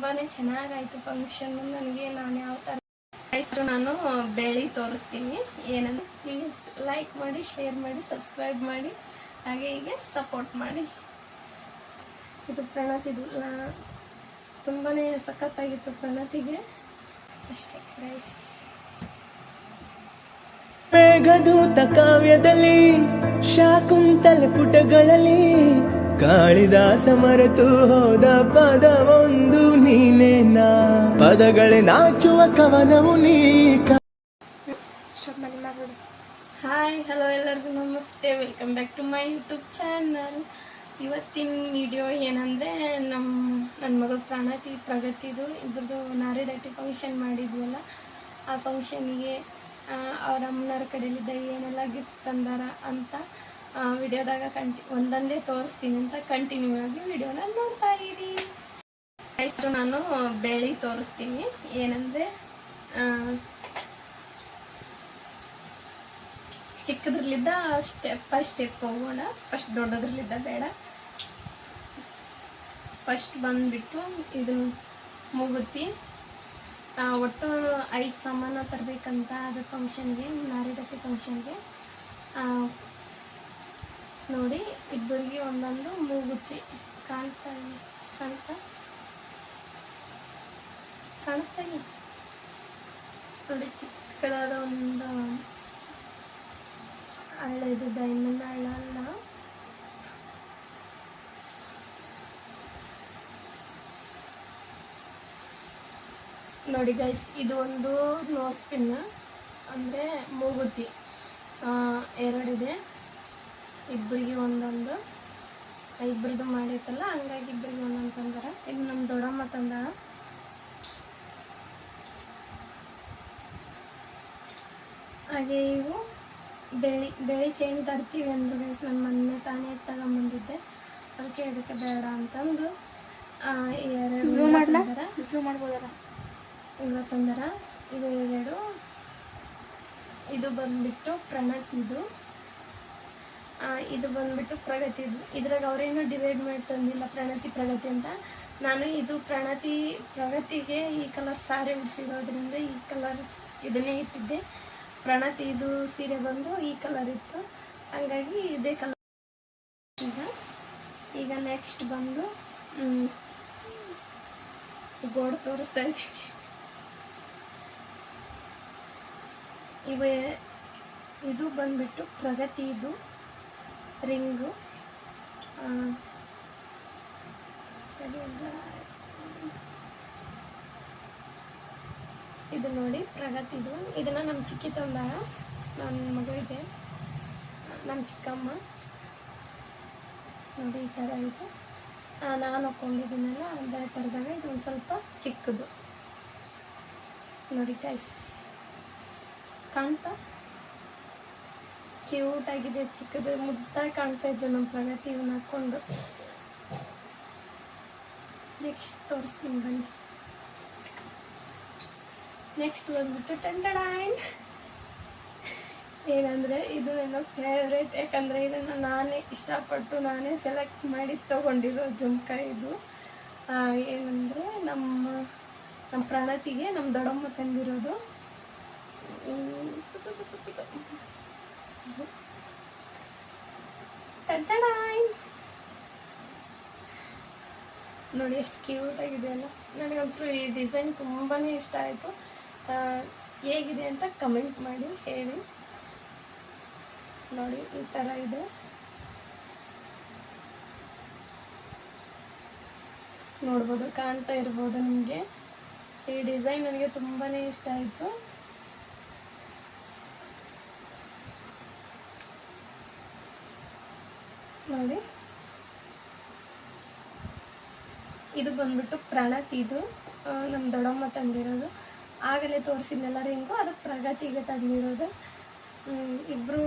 ತುಂಬಾ ಚೆನ್ನಾಗಾಯಿತು ಫಂಕ್ಷನ್ನು. ನನಗೆ ನಾನು ಯಾವ ಥರ ನಾನು ಬೆಳಿ ತೋರಿಸ್ತೀನಿ. ಏನಂದರೆ ಪ್ಲೀಸ್ ಲೈಕ್ ಮಾಡಿ, ಶೇರ್ ಮಾಡಿ, ಸಬ್ಸ್ಕ್ರೈಬ್ ಮಾಡಿ, ಹಾಗೆ ಹೀಗೆ ಸಪೋರ್ಟ್ ಮಾಡಿ. ಇದು ಪ್ರಣತಿದು ತುಂಬಾ ಸಖತ್ತಾಗಿತ್ತು ಪ್ರಣತಿಗೆ ಅಷ್ಟೇ ಗೈಸ್. ಮೇಘದೂತ ಕಾವ್ಯದಲ್ಲಿ ಶಾಕುಂತಲ ಪುಟಗಳಲ್ಲಿ ಕಾಳಿದಾಸ ಮರೆತು ಹೋದ ಪದವೊಂದು ನೀನೇನಾ, ಪದಗಳೇ ನಾಚುವ ಕವನವು ನೀ. ಹಾಯ್ ಹಲೋ ಎಲ್ಲರಿಗೂ ನಮಸ್ತೆ, welcome back to my YouTube channel. ಇವತ್ತಿನ ವಿಡಿಯೋ ಏನಂದರೆ ನನ್ನ ಮಗಳು ಪ್ರಣತಿ ಪ್ರಗತಿದು ಇಬ್ಬರದು ನಾರಿದಟ್ಟಿ ಫಂಕ್ಷನ್ ಮಾಡಿದ್ವಲ್ಲ, ಆ ಫಂಕ್ಷನಿಗೆ ಅವ್ರ ಅಮ್ಮನವ್ರ ಕಡೆಯಲ್ಲಿದ್ದ ಏನೆಲ್ಲ ಗಿಫ್ಟ್ ತಂದಾರ ಅಂತ ವಿಡಿಯೋದಾಗ ಒಂದೊಂದೇ ತೋರಿಸ್ತೀನಿ ಅಂತ ಕಂಟಿನ್ಯೂ ಆಗಿ ವಿಡಿಯೋನ ನೋಡ್ತಾ ಇರಿ. ನಾನು ಬೆಳಿ ತೋರಿಸ್ತೀನಿ. ಏನಂದರೆ ಚಿಕ್ಕದ್ರಲ್ಲಿದ್ದ ಸ್ಟೆಪ್ ಬೈ ಸ್ಟೆಪ್ ಹೋಗೋಣ. ಫಸ್ಟ್ ದೊಡ್ಡದ್ರಲ್ಲಿದ್ದ ಬೇಡ. ಫಸ್ಟ್ ಬಂದುಬಿಟ್ಟು ಇದು ಮೂಗುತಿ. ಒಟ್ಟು 5 ಸಾಮಾನು ತರಬೇಕಂತ ಅದು ಫಂಕ್ಷನ್ಗೆ, ನಾರಿದಟ್ಟಿ ಫಂಕ್ಷನ್ಗೆ. ನೋಡಿ ಇಬ್ಬರಿಗೆ ಒಂದೊಂದು ಮೂಗುತಿ ಕಾಣ್ತಾ ಇಲ್ಲ ನೋಡಿ. ಚಿಕ್ಕದಾದ ಒಂದು ಹಳ್ಳೆದು ಡೈಮಂಡ್ ಹಳ್ಳ ಅಲ್ಲ, ನೋಡಿ ಗೈಸ್. ಇದು ಒಂದು ನೋಸ್ ಪಿನ್ ಅಂದರೆ ಮೂಗುತಿ ಎರಡಿದೆ. ಇಬ್ಬರಿಗೆ ಒಂದೊಂದು, ಇಬ್ಬರದು ಮಾಡೈತಲ್ಲ ಹಂಗಾಗಿ ಇಬ್ಬರಿಗೆ ಒಂದೊಂದು ತಂದಾರ. ಇದು ನಮ್ಮ ದೊಡ್ಡಮ್ಮ ತಂದಾಳ. ಹಾಗೆ ಇವು ಬೆಳಿ ಚೈನ್ ತರ್ತೀವಿ ಅಂದರು ಗೈಸ್. ನನ್ನ ಮೊನ್ನೆ ತಾನೇ ತಗೊಂಬಂದಿದ್ದೆ, ಅದಕ್ಕೆ ಇದಕ್ಕೆ ಬೇಡ ಅಂತಂದು ಝೂಮ್ ಮಾಡ್ಬೋದಲ್ಲ ಇವಾಗ ತಂದಾರ. ಇವು ಎರಡು. ಇದು ಬಂದುಬಿಟ್ಟು ಪ್ರಣತಿದು, ಇದು ಬಂದುಬಿಟ್ಟು ಪ್ರಗತಿದು. ಇದ್ರಾಗ ಅವರೇನೋ ಡಿವೈಡ್ ಮಾಡಿ ತಂದಿಲ್ಲ ಪ್ರಣತಿ ಪ್ರಗತಿ ಅಂತ. ನಾನು ಇದು ಪ್ರಗತಿಗೆ ಈ ಕಲರ್ ಸಾರಿ ಉಡಿಸಿರೋದ್ರಿಂದ ಈ ಕಲರ್ ಇದನ್ನೇ ಇಟ್ಟಿದ್ದೆ. ಪ್ರಣತಿ ಇದು ಸೀರೆ ಬಂದು ಈ ಕಲರ್ ಇತ್ತು, ಹಾಗಾಗಿ ಇದೇ ಕಲರ್. ಈಗ ನೆಕ್ಸ್ಟ್ ಬಂದು ಗೋಡೆ ತೋರಿಸ್ತಾ ಇದ್ದೀನಿ. ಇದು ಬಂದುಬಿಟ್ಟು ಪ್ರಗತಿದು ರಿಂಗು. ಇದು ನೋಡಿ ಪ್ರಗತಿದು. ಇದನ್ನು ನಮ್ಮ ಚಿಕ್ಕಿ ತಂದಾಳ, ನನ್ನ ಮಗಳಿಗೆ, ನಮ್ಮ ಚಿಕ್ಕಮ್ಮ. ನೋಡಿ ಈ ಥರ ಇದೆ. ನಾನು ಹಾಕ್ಕೊಂಡಿದ್ದೀನಲ್ಲ ಅದೇ ಥರದಾಗ ಇದು ಒಂದು ಸ್ವಲ್ಪ ಚಿಕ್ಕದು ನೋಡಿ ಗೈಸ್. ಕಾಣ್ತಾ ಕ್ಯೂಟಾಗಿದೆ, ಚಿಕ್ಕದು ಮುದ್ದಾಗಿ ಕಾಣ್ತಾ ಇದ್ದು ನಮ್ಮ ಪ್ರಗತಿ ಇವನ್ನ ಹಾಕ್ಕೊಂಡು. ನೆಕ್ಸ್ಟ್ ತೋರಿಸ್ತೀನಿ ಬನ್ನಿ. ನೆಕ್ಸ್ಟ್ ಬಂದ್ಬಿಟ್ಟು ಟಂಡಡಾಯ್. ಏನಂದರೆ ಇದು ನನ್ನ ಫೇವ್ರೇಟ್, ಯಾಕಂದರೆ ಇದನ್ನು ನಾನೇ ಇಷ್ಟಪಟ್ಟು ನಾನೇ ಸೆಲೆಕ್ಟ್ ಮಾಡಿ ತೊಗೊಂಡಿರೋ ಜುಮ್ಕಾ ಇದು. ಏನಂದರೆ ನಮ್ಮ ಪ್ರಣತಿಗೆ ನಮ್ಮ ದೊಡ್ಡಮ್ಮ ತಂದಿರೋದು. ನೋಡಿ ಎಷ್ಟು ಕ್ಯೂಟಾಗಿದೆ ಅಲ್ಲ. ನನಗಂತೂ ಈ ಡಿಸೈನ್ ತುಂಬಾ ಇಷ್ಟ ಆಯಿತು. ಹೇಗಿದೆ ಅಂತ ಕಮೆಂಟ್ ಮಾಡಿ ಹೇಳಿ. ನೋಡಿ ಈ ಥರ ಇದೆ. ನೋಡ್ಬೋದು, ಕಾಣ್ತಾ ಇರ್ಬೋದು ನಿಮಗೆ. ಈ ಡಿಸೈನ್ ನನಗೆ ತುಂಬಾ ಇಷ್ಟ ಆಯಿತು. ನೋಡಿ ಇದು ಬಂದ್ಬಿಟ್ಟು ಪ್ರಣತಿದು, ನಮ್ಮ ದೊಡ್ಡಮ್ಮ ತಂದಿರೋದು. ಆಗಲೇ ತೋರಿಸಿದ್ನೆಲ್ಲ ರಿಂಗು, ಅದು ಪ್ರಗತಿಗೆ ತಂದಿರೋದು. ಇಬ್ಬರು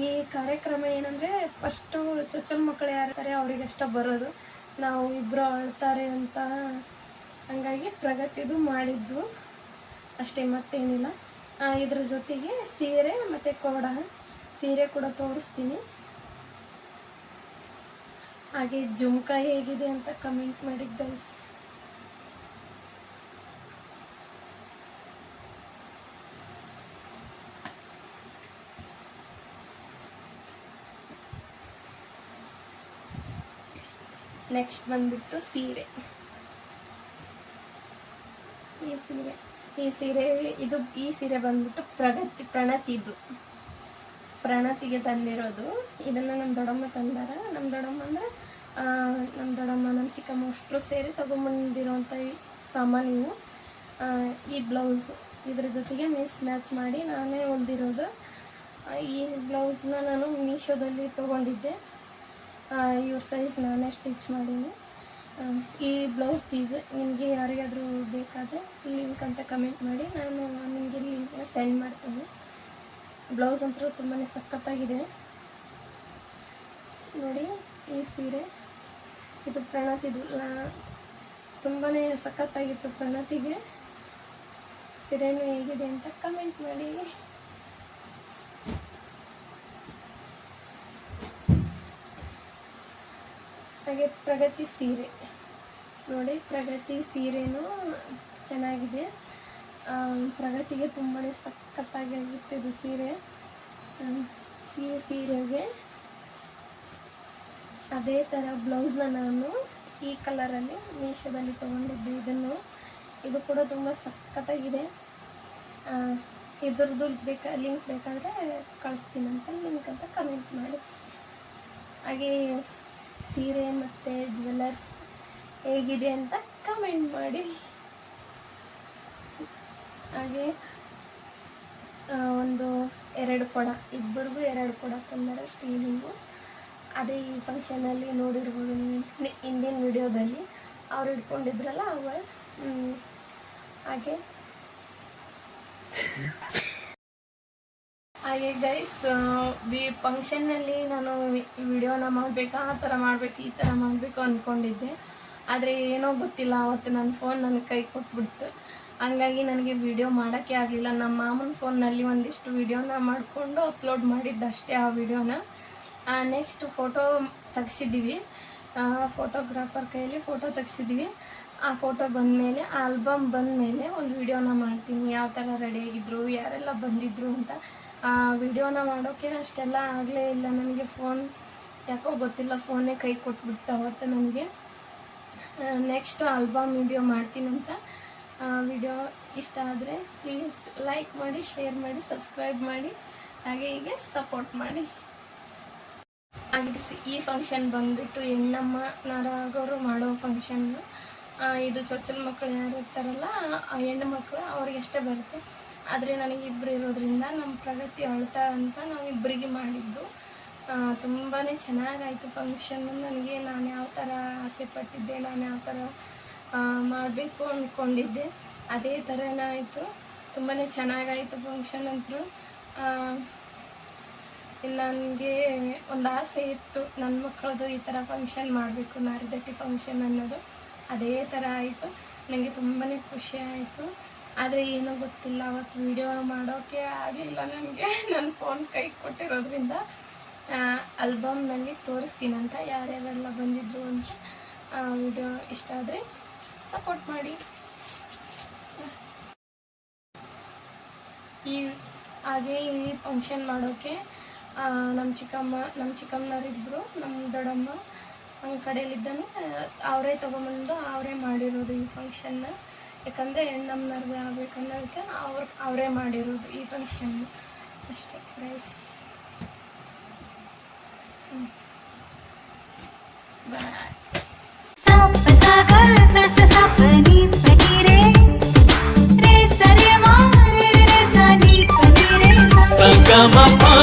ಈ ಕಾರ್ಯಕ್ರಮ ಏನಂದರೆ ಫಸ್ಟು ಚೊಚ್ಚಲ ಮಕ್ಕಳು ಯಾರಿರ್ತಾರೆ ಅವರಿಗಷ್ಟೇ ಬರೋದು. ನಾವು ಇಬ್ಬರು ಅಳ್ತಾರೆ ಅಂತ ಹಂಗಾಗಿ ಪ್ರಗತಿದು ಮಾಡಿದ್ದು ಅಷ್ಟೇ, ಮತ್ತೇನಿಲ್ಲ. ಇದ್ರ ಜೊತೆಗೆ ಸೀರೆ ಮತ್ತು ಕೋಡ, ಸೀರೆ ಕೂಡ ತೋರಿಸ್ತೀನಿ. ಹಾಗೆ ಜುಮ್ಕಾ ಹೇಗಿದೆ ಅಂತ ಕಮೆಂಟ್ ಮಾಡಿ ಗೈಸ್. ನೆಕ್ಸ್ಟ್ ಬಂದ್ಬಿಟ್ಟು ಸೀರೆ. ಈ ಸೀರೆ ಬಂದ್ಬಿಟ್ಟು ಪ್ರಣತಿಗೆ ತಂದಿರೋದು. ಇದನ್ನು ನಮ್ಮ ದೊಡ್ಡಮ್ಮ ತಂದಾರ. ನಮ್ಮ ದೊಡ್ಡಮ್ಮ ಅಂದರೆ ನಮ್ಮ ಚಿಕ್ಕಮ್ಮ ಅಷ್ಟರು ಸೇರಿ ತೊಗೊಂಬಂದಿರೋಂಥ ಸಾಮಾನು ಇವು. ಈ ಬ್ಲೌಸ್ ಇದ್ರ ಜೊತೆಗೆ ಮ್ಯಾಚ್ ಮಾಡಿ ನಾನೇ ಹೊಲ್ದಿರೋದು. ಈ ಬ್ಲೌಸ್ನ ನಾನು ಮೀಶೋದಲ್ಲಿ ತೊಗೊಂಡಿದ್ದೆ. ಇವ್ರ ಸೈಜ್ ನಾನೇ ಸ್ಟಿಚ್ ಮಾಡೀನಿ. ಈ ಬ್ಲೌಸ್ ನಿಮಗೆ ಯಾರಿಗಾದರೂ ಬೇಕಾದರೆ ಲಿಂಕ್ ಅಂತ ಕಮೆಂಟ್ ಮಾಡಿ, ನಾನು ನಿಮಗೆ ಲಿಂಕ್ನ ಸೆಂಡ್ ಮಾಡ್ತೀನಿ. ಬ್ಲೌಸ್ ಅಂತೂ ತುಂಬಾ ಸಖತ್ತಾಗಿದೆ ನೋಡಿ. ಈ ಸೀರೆ ಇದು ಪ್ರಣತಿದು ತುಂಬಾ ಸಖತ್ತಾಗಿತ್ತು. ಪ್ರಣತಿಗೆ ಸೀರೆನೂ ಹೇಗಿದೆ ಅಂತ ಕಮೆಂಟ್ ಮಾಡಿ. ಹಾಗೆ ಪ್ರಗತಿ ಸೀರೆ ನೋಡಿ. ಪ್ರಗತಿ ಸೀರೆನೂ ಚೆನ್ನಾಗಿದೆ. ಪ್ರಗತಿಗೆ ತುಂಬಾ ಸಖತ್ತಾಗಿರುತ್ತೆ ಇದು ಸೀರೆ. ಈ ಸೀರೆಗೆ ಅದೇ ಥರ ಬ್ಲೌಸ್ನ ನಾನು ಈ ಕಲರಲ್ಲಿ ಮೀಶೋದಲ್ಲಿ ತೊಗೊಂಡಿದ್ದೆ. ಇದು ಕೂಡ ತುಂಬ ಸಖತ್ತಾಗಿದೆ. ಇದ್ರದ್ದು ಲಿಂಕ್ ಬೇಕಾದರೆ ಕಳಿಸ್ತೀನಿ ಅಂತ, ಲಿಂಕ್ ಅಂತ ಕಮೆಂಟ್ ಮಾಡಿ. ಹಾಗೆ ಸೀರೆ ಮತ್ತು ಜ್ಯುವೆಲ್ಲರ್ಸ್ ಹೇಗಿದೆ ಅಂತ ಕಮೆಂಟ್ ಮಾಡಿ. ಹಾಗೆ ಒಂದು 2 ಕೊಡ, ಇಬ್ಬರಿಗೂ 2 ಕೊಡ ತಂದರೆ ಸ್ಟೀಲಿಂಗು. ಅದೇ ಈ ಫಂಕ್ಷನಲ್ಲಿ ನೋಡಿರ್ಬೋದು ಹಿಂದಿನ ವಿಡಿಯೋದಲ್ಲಿ ಅವ್ರು ಇಟ್ಕೊಂಡಿದ್ರಲ್ಲ ಅವ. ಹಾಗೆ ಗೈಸ್, ಫಂಕ್ಷನ್ನಲ್ಲಿ ನಾನು ವಿಡಿಯೋನ ಮಾಡಬೇಕಾ, ಆ ಥರ ಮಾಡಬೇಕು, ಈ ಥರ ಮಾಡಬೇಕು ಅಂದ್ಕೊಂಡಿದ್ದೆ. ಆದರೆ ಏನೋ ಗೊತ್ತಿಲ್ಲ, ಅವತ್ತು ನನ್ನ ಫೋನ್ ನನ್ನ ಕೈ ಕೊಟ್ಬಿಡ್ತು. ಹಂಗಾಗಿ ನನಗೆ ವಿಡಿಯೋ ಮಾಡೋಕ್ಕೆ ಆಗಲಿಲ್ಲ. ನಮ್ಮ ಮಾಮನ ಫೋನ್ನಲ್ಲಿ ಒಂದಿಷ್ಟು ವಿಡಿಯೋನ ಮಾಡಿಕೊಂಡು ಅಪ್ಲೋಡ್ ಮಾಡಿದ್ದಷ್ಟೇ ಆ ವಿಡಿಯೋನ. ನೆಕ್ಸ್ಟ್ ಫೋಟೋ ತೆಗ್ಸಿದ್ದೀವಿ, ಫೋಟೋಗ್ರಾಫರ್ ಕೈಯಲ್ಲಿ ಫೋಟೋ ತೆಗ್ಸಿದ್ದೀವಿ. ಆ ಫೋಟೋ ಬಂದಮೇಲೆ, ಆಲ್ಬಮ್ ಬಂದಮೇಲೆ ಒಂದು ವಿಡಿಯೋನ ಮಾಡ್ತೀನಿ, ಯಾವ ಥರ ರೆಡಿಯಾಗಿದ್ದರು, ಯಾರೆಲ್ಲ ಬಂದಿದ್ದರು ಅಂತ. ವಿಡಿಯೋನ ಮಾಡೋಕ್ಕೆ ಅಷ್ಟೆಲ್ಲ ಆಗಲೇ ಇಲ್ಲ ನನಗೆ. ಫೋನ್ ಯಾಕೋ ಗೊತ್ತಿಲ್ಲ, ಫೋನೇ ಕೈ ಕೊಟ್ಬಿಡ್ತು ಅವತ್ತು ನನಗೆ. ನೆಕ್ಸ್ಟ್ ಆಲ್ಬಮ್ ವಿಡಿಯೋ ಮಾಡ್ತೀನಂತ. ವಿಡಿಯೋ ಇಷ್ಟ ಆದರೆ ಪ್ಲೀಸ್ ಲೈಕ್ ಮಾಡಿ, ಶೇರ್ ಮಾಡಿ, ಸಬ್ಸ್ಕ್ರೈಬ್ ಮಾಡಿ, ಹಾಗೆ ಹೀಗೆ ಸಪೋರ್ಟ್ ಮಾಡಿ. ಹಾಗೆ ಈ ಫಂಕ್ಷನ್ ಬಂದುಬಿಟ್ಟು ಹೆಣ್ಣಮ್ಮ ನಾಡಾಗೋರು ಮಾಡೋ ಫಂಕ್ಷನ್ನು. ಇದು ಚೊಚ್ಚಲ ಮಕ್ಕಳು ಯಾರು ಇರ್ತಾರಲ್ಲ, ಆ ಹೆಣ್ಣು ಮಕ್ಕಳು ಅವ್ರಿಗಷ್ಟೇ ಬರುತ್ತೆ. ಆದರೆ ನನಗಿಬ್ಬರು ಇರೋದ್ರಿಂದ ನಮ್ಮ ಪ್ರಗತಿ ಅಳ್ತಾಳೆ ಅಂತ ನಾವು ಇಬ್ಬರಿಗೆ ಮಾಡಿದ್ದು. ತುಂಬಾ ಚೆನ್ನಾಗಾಯಿತು ಫಂಕ್ಷನ್ನು. ನಾನು ಯಾವ ಥರ ಆಸೆ ಪಟ್ಟಿದ್ದೆ, ನಾನು ಯಾವ ಥರ ಮಾಡಬೇಕು ಅಂದ್ಕೊಂಡಿದ್ದೆ, ಅದೇ ಥರನೇ ಆಯಿತು. ತುಂಬಾ ಚೆನ್ನಾಗಾಯಿತು ಫಂಕ್ಷನ್ ಅಂತೂ. ನನಗೆ ಒಂದು ಆಸೆ ಇತ್ತು, ನನ್ನ ಮಕ್ಕಳದು ಈ ಥರ ಫಂಕ್ಷನ್ ಮಾಡಬೇಕು, ನಾರಿದಟ್ಟಿ ಫಂಕ್ಷನ್ ಅನ್ನೋದು. ಅದೇ ಥರ ಆಯಿತು. ನನಗೆ ತುಂಬಾ ಖುಷಿ ಆಯಿತು. ಆದರೆ ಏನೋ ಗೊತ್ತಿಲ್ಲ, ಅವತ್ತು ವಿಡಿಯೋ ಮಾಡೋಕ್ಕೆ ಆಗಲಿಲ್ಲ ನನಗೆ, ನನ್ನ ಫೋನ್ ಕೈ ಕೊಟ್ಟಿರೋದ್ರಿಂದ. ಆಲ್ಬಮ್ನಲ್ಲಿ ತೋರಿಸ್ತೀನಂತ ಯಾರ್ಯಾರೆಲ್ಲ ಬಂದಿದ್ರು ಅಂತ. ವಿಡಿಯೋ ಇಷ್ಟ ಆದರೆ ಸಪೋರ್ಟ್ ಮಾಡಿ. ಹಾಗೆ ಈ ಫಂಕ್ಷನ್ ಮಾಡೋಕ್ಕೆ ನಮ್ಮ ಚಿಕ್ಕಮ್ಮನವರಿಬ್ಬರು, ನಮ್ಮ ದೊಡ್ಡಮ್ಮ ನಮ್ಮ ಕಡೆಯಲ್ಲಿದ್ದಾನೆ, ಅವರೇ ತೊಗೊಂಬಂದು ಅವರೇ ಮಾಡಿರೋದು ಈ ಫಂಕ್ಷನ್ನ. ಯಾಕಂದರೆ ಹೆಣ್ಣಮ್ಮನವ್ರಿಗೆ ಆಗಬೇಕನ್ನೋದಕ್ಕೆ ಅವರೇ ಮಾಡಿರೋದು ಈ ಫಂಕ್ಷನ್ನು ಅಷ್ಟೇ ಗೈಸ್. ಬಾಯ್. Sagama